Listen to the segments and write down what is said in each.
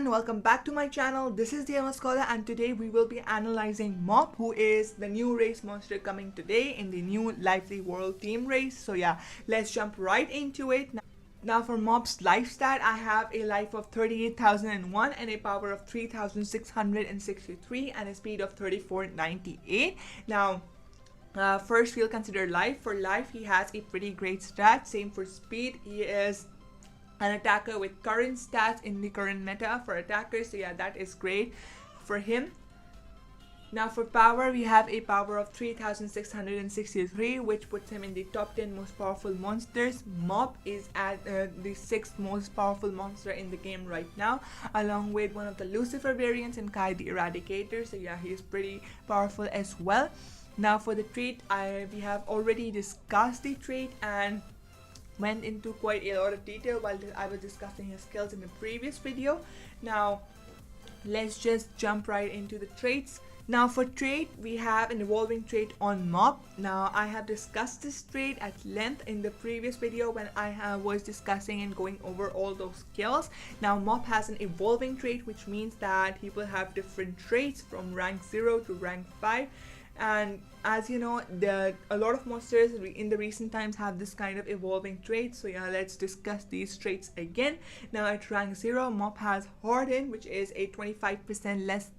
everyone, welcome back to my channel. This is the Scholar, and today we will be analyzing Mob, who is the new race monster coming today in the new Lively World team race. So yeah, let's jump right into it. Now for Mob's life stat, I have a life of 38,001 and a power of 3,663 and a speed of 3498. Now first we'll consider life. For life, he has a pretty great stat. Same for speed. He is an attacker with current stats in the current meta for attackers, so yeah, that is great for him. Now for power, we have a power of 3,663, which puts him in the top 10 most powerful monsters. Mob is at the 6th most powerful monster in the game right now, along with one of the Lucifer variants and Kai the Eradicator, so yeah, he's pretty powerful as well. Now for the trait, we have already discussed the trait and went into quite a lot of detail while I was discussing his skills in the previous video. Now let's just jump right into the traits. Now for trait, we have an evolving trait on Mob. Now I have discussed this trait at length in the previous video when I was discussing and going over all those skills. Now Mob has an evolving trait, which means that he will have different traits from rank 0 to rank 5. And as you know, a lot of monsters in the recent times have this kind of evolving traits. So yeah, let's discuss these traits again. Now at rank 0, Mob has Harden, which is a 25% less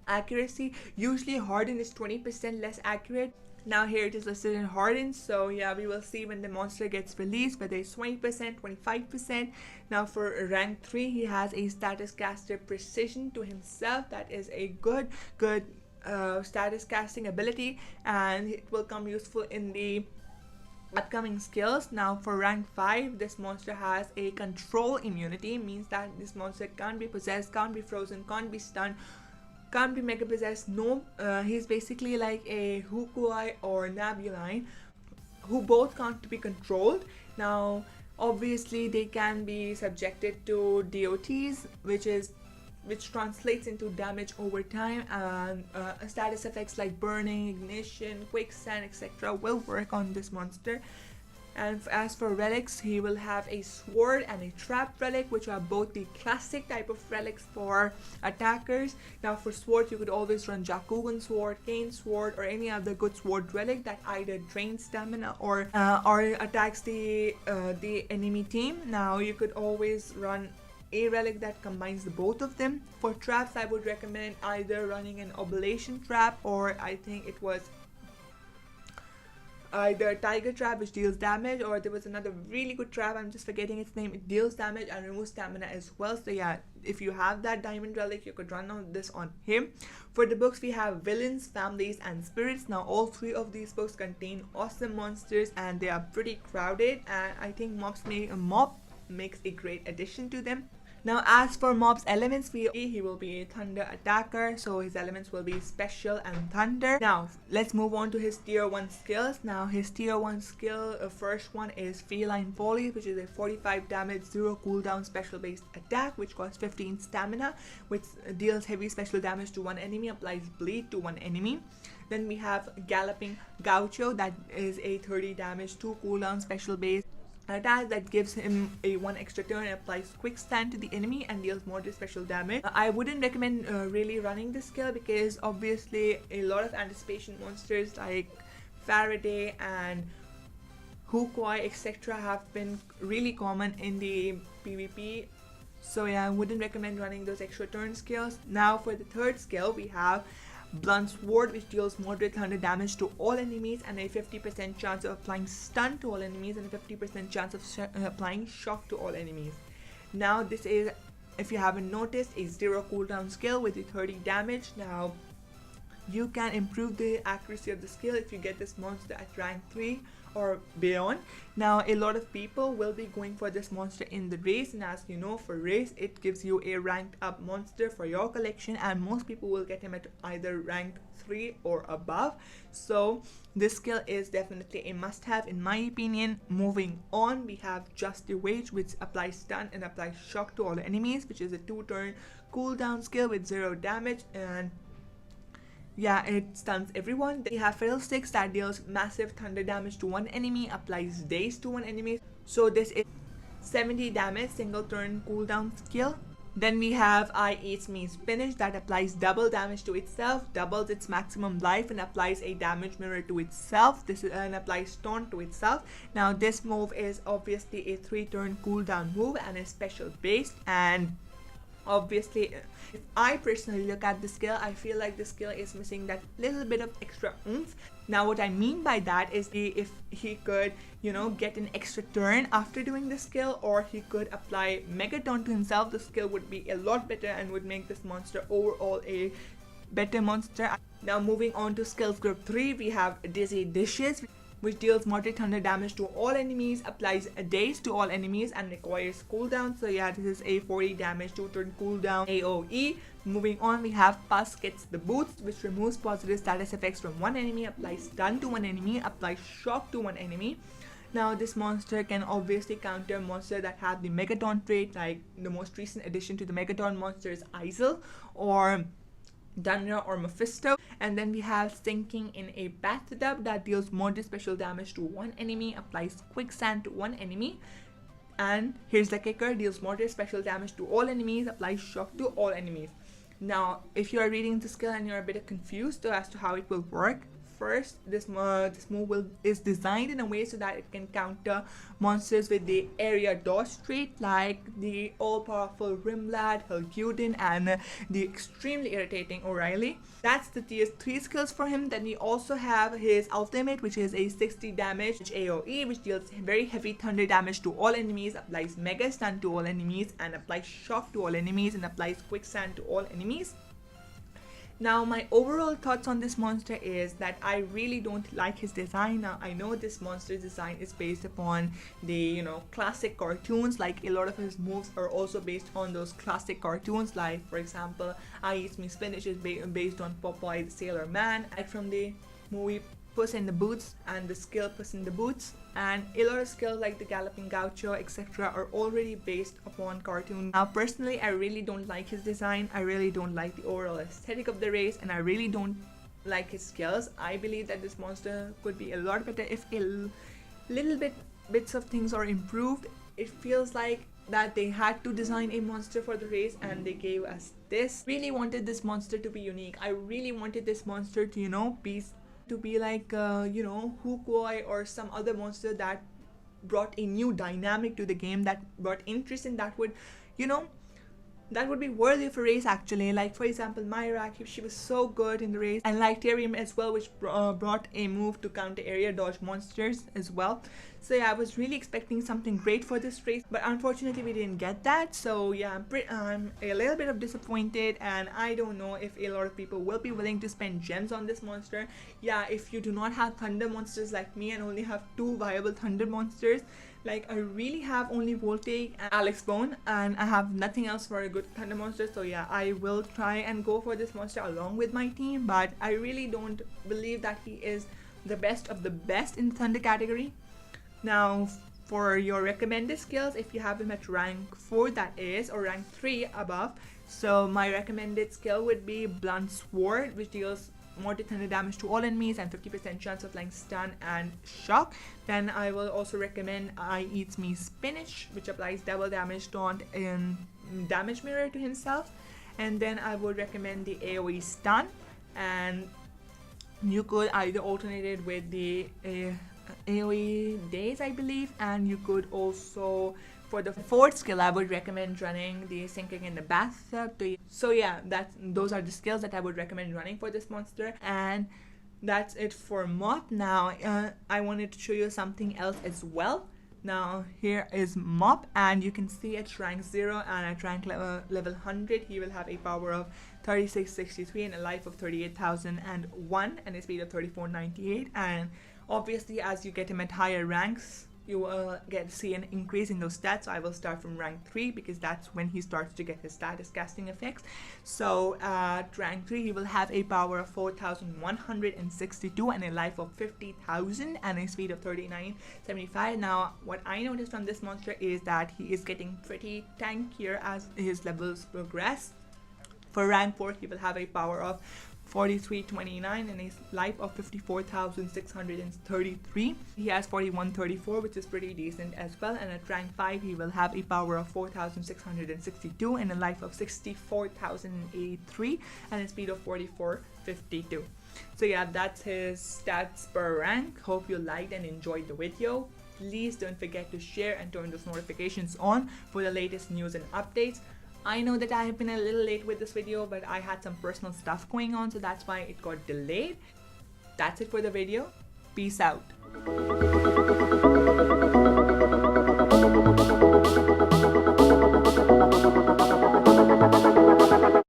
accuracy. Usually Harden is 20% less accurate. Now here it is listed in Harden, so yeah, we will see when the monster gets released whether it's 20%, 25%. Now for rank 3, he has a status caster precision to himself. That is a good status casting ability, and it will come useful in the upcoming skills. Now for rank 5, this monster has a control immunity, means that this monster can't be possessed, can't be frozen, can't be stunned, can't be mega possessed. No, he's basically like a Hukuai or Nabuline, who both can't be controlled. Now obviously they can be subjected to DOTs, which translates into damage over time, and status effects like burning, ignition, quicksand, etc. will work on this monster. And as for relics, he will have a sword and a trap relic, which are both the classic type of relics for attackers. Now for sword, you could always run Jakugan sword, Cane sword, or any other good sword relic that either drains stamina or attacks the enemy team. Now you could always run a relic that combines the both of them. For traps, I would recommend either running an oblation trap, or I think it was either tiger trap, which deals damage, or there was another really good trap, I'm just forgetting its name. It deals damage and removes stamina as well. So yeah, if you have that diamond relic, you could run on this on him. For the books, we have villains, families, and spirits. Now all 3 of these books contain awesome monsters, and they are pretty crowded, and I think Mob makes a great addition to them. Now as for Mob's elements, he will be a thunder attacker, so his elements will be special and thunder. Now let's move on to his tier 1 skills. Now his tier 1 skill, first one is Feline Folly, which is a 45 damage 0 cooldown special based attack, which costs 15 stamina, which deals heavy special damage to one enemy, applies bleed to one enemy. Then we have Galloping Gaucho, that is a 30 damage 2 cooldown special based attack that gives him a 1 extra turn and applies quicksand to the enemy and deals more special damage. I wouldn't recommend really running this skill, because obviously a lot of anticipation monsters like Faraday and Hukuai, etc. have been really common in the PvP. So yeah, I wouldn't recommend running those extra turn skills. Now for the third skill, we have Blunt Sword, which deals moderate thunder damage to all enemies and a 50% chance of applying stun to all enemies and a 50% chance of applying shock to all enemies. Now this is, if you haven't noticed, a 0 cooldown skill with a 30 damage. Now you can improve the accuracy of the skill if you get this monster at rank 3 or beyond. Now a lot of people will be going for this monster in the race, and as you know, for race it gives you a ranked up monster for your collection, and most people will get him at either rank 3 or above. So this skill is definitely a must have in my opinion. Moving on, we have Just the Wage, which applies stun and applies shock to all enemies, which is a 2-turn cooldown skill with 0 damage, and yeah, it stuns everyone. They have Fiddlesticks, that deals massive thunder damage to one enemy, applies daze to one enemy. So this is 70 damage single turn cooldown skill. Then we have I Eats Me Spinach that applies double damage to itself, doubles its maximum life, and applies a damage mirror to itself. This is and applies taunt to itself. Now this move is obviously a 3-turn cooldown move and is special based, and obviously if I personally look at the skill, I feel like the skill is missing that little bit of extra oomph. Now what I mean by that is if he could, you know, get an extra turn after doing the skill, or he could apply Megaton to himself, the skill would be a lot better and would make this monster overall a better monster. Now moving on to skills group 3, we have Dizzy Dishes, which deals moderate thunder damage to all enemies, applies a daze to all enemies, and requires cooldown. So yeah, this is a 40 damage 2-turn cooldown AoE. Moving on, we have Puss Gets the Boots, which removes positive status effects from one enemy, applies stun to one enemy, applies shock to one enemy. Now this monster can obviously counter monsters that have the Megaton trait, like the most recent addition to the Megaton monster is Isel or Dunra or Mephisto. And then we have Sinking in a Bathtub that deals moderate special damage to one enemy, applies quicksand to one enemy. And here's the kicker, deals moderate special damage to all enemies, applies shock to all enemies. Now if you are reading the skill and you're a bit confused as to how it will work, first, this move is designed in a way so that it can counter monsters with the area dodge trait, like the all-powerful Rimlad, Helguden, and the extremely irritating O'Reilly. That's the tier 3 skills for him. Then we also have his ultimate, which is a 60 damage AoE, which deals very heavy thunder damage to all enemies, applies Mega Stun to all enemies, and applies shock to all enemies, and applies quicksand to all enemies. Now my overall thoughts on this monster is that I really don't like his design. Now I know this monster's design is based upon the, you know, classic cartoons, like a lot of his moves are also based on those classic cartoons, like for example I Eats Me Spinach is based on Popeye the Sailor Man, like from the movie Puss in the Boots and the skill Puss in the Boots, and a lot of skills like the Galloping Gaucho etc. are already based upon cartoons. Now personally I really don't like his design, I really don't like the overall aesthetic of the race, and I really don't like his skills. I believe that this monster could be a lot better if a little bits of things are improved. It feels like that they had to design a monster for the race and they gave us this. Really wanted this monster to be unique. I really wanted this monster to, you know, be like you know, Hukoi or some other monster that brought a new dynamic to the game, that brought interest in, that would, you know, that would be worthy of a race actually. Like for example Myra, she was so good in the race, and like Lycterium as well, which brought a move to counter area dodge monsters as well. So yeah, I was really expecting something great for this race, but unfortunately we didn't get that. So yeah, I'm a little bit of disappointed, and I don't know if a lot of people will be willing to spend gems on this monster. Yeah, if you do not have thunder monsters like me and only have 2 viable thunder monsters, like I really have only Voltaic and Alex Bone, and I have nothing else for a good thunder monster. So yeah, I will try and go for this monster along with my team, but I really don't believe that he is the best of the best in the thunder category. Now for your recommended skills, if you have him at rank 4 that is, or rank 3 above, so my recommended skill would be Blunt Sword, which deals moderate thunder damage to all enemies and 50% chance of applying stun and shock. Then I will also recommend I Eats Me Spinach, which applies double damage, taunt, and damage mirror to himself. And then I would recommend the AoE stun, and you could either alternate it with the AoE days, I believe, and you could also, for the 4th skill, I would recommend running the Sinking in the Bathtub. So yeah, those are the skills that I would recommend running for this monster, and that's it for Mop. Now I wanted to show you something else as well. Now here is Mop, and you can see at rank 0 and at rank level 100 he will have a power of 3663 and a life of 38,001 and a speed of 3498, and obviously as you get him at higher ranks you will see an increase in those stats. So I will start from rank 3 because that's when he starts to get his status casting effects. So at rank 3 he will have a power of 4,162 and a life of 50,000 and a speed of 3975. Now what I noticed from this monster is that he is getting pretty tankier as his levels progress. For rank 4 he will have a power of 4329 and a life of 54,633. He has 4134, which is pretty decent as well, and at rank 5 he will have a power of 4,662 and a life of 64,083 and a speed of 4452. So yeah, that's his stats per rank. Hope you liked and enjoyed the video. Please don't forget to share and turn those notifications on for the latest news and updates. I know that I have been a little late with this video, but I had some personal stuff going on, so that's why it got delayed. That's it for the video. Peace out.